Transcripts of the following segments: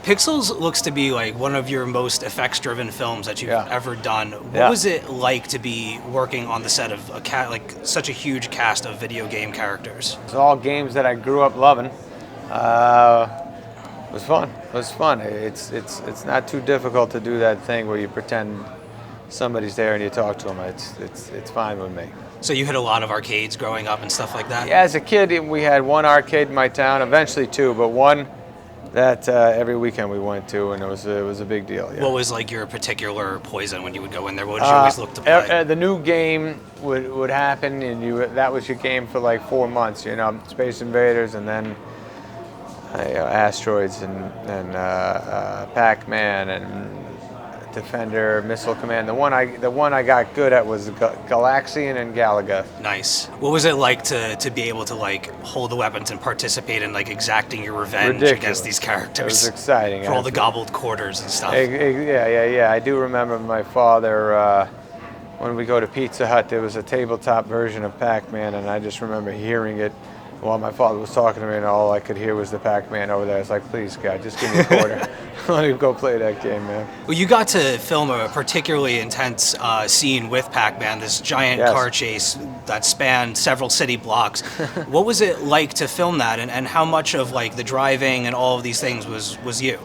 Pixels looks to be like one of your most effects-driven films that you've ever done. What was it like to be working on the set of like such a huge cast of video game characters? It's all games that I grew up loving. It was fun. It was fun. It's not too difficult to do that thing where you pretend somebody's there and you talk to them. It's fine with me. So you hit a lot of arcades growing up and stuff like that? Yeah, as a kid, we had one arcade in my town, eventually two, but one that every weekend we went to, and it was a big deal. Yeah. What was like your particular poison when you would go in there? What did you always look to play? The new game would happen, and that was your game for like 4 months. You know, Space Invaders, and then Asteroids, and PAC-MAN, and Defender, Missile Command. The one I got good at was Galaxian and Galaga. Nice. What was it like to be able to like hold the weapons and participate in like exacting your revenge against these characters? It was exciting. For all the gobbled quarters and stuff. Yeah. I do remember my father, when we go to Pizza Hut, there was a tabletop version of Pac-Man, and I just remember hearing it while my father was talking to me, and all I could hear was the Pac-Man over there. I was like, please, God, just give me a quarter. Let me go play that game, man. Well, you got to film a particularly intense scene with Pac-Man, this giant car chase that spanned several city blocks. What was it like to film that, and how much of like the driving and all of these things was you?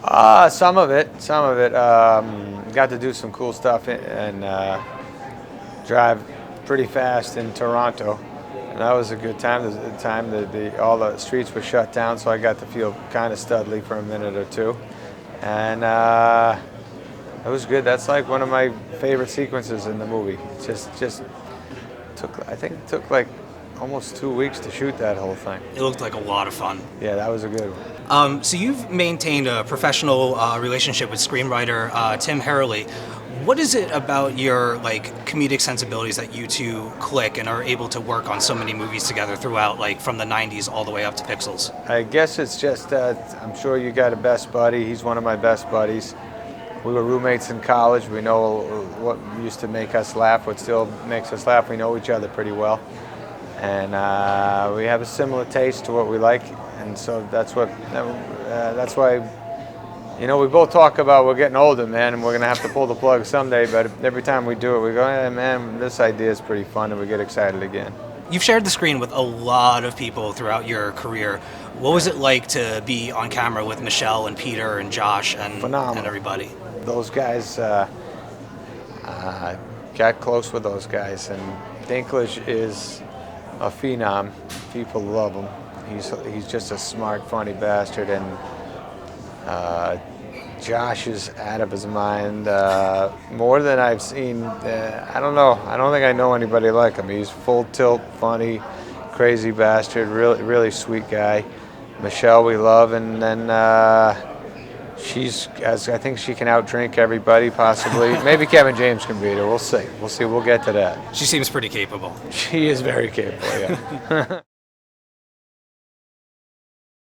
Some of it. Got to do some cool stuff and drive pretty fast in Toronto. And that was a good time. The time that all the streets were shut down, so I got to feel kind of studly for a minute or two. And it was good. That's like one of my favorite sequences in the movie. Just took like almost 2 weeks to shoot that whole thing. It looked like a lot of fun. Yeah, that was a good one. So you've maintained a professional relationship with screenwriter Tim Herlihy. What is it about your like comedic sensibilities that you two click and are able to work on so many movies together throughout, like from the 90s all the way up to Pixels? I guess it's just I'm sure you got a best buddy. He's one of my best buddies. We were roommates in college. We know what used to make us laugh, what still makes us laugh. We know each other pretty well. And we have a similar taste to what we like. And so that's why, you know, we both talk about we're getting older, man, and we're going to have to pull the plug someday, but every time we do it, we go, hey, man, this idea is pretty fun, and we get excited again. You've shared the screen with a lot of people throughout your career. What was it like to be on camera with Michelle and Peter and Josh and everybody? Those guys, got close with those guys, and Dinklage is a phenom. People love him. He's just a smart, funny bastard, and Josh is out of his mind, more than I've seen. I don't know. I don't think I know anybody like him. He's full tilt, funny, crazy bastard, really sweet guy. Michelle we love, and then I think she can outdrink everybody, possibly. Maybe Kevin James can beat her. We'll see. We'll get to that. She seems pretty capable. She is very capable, yeah.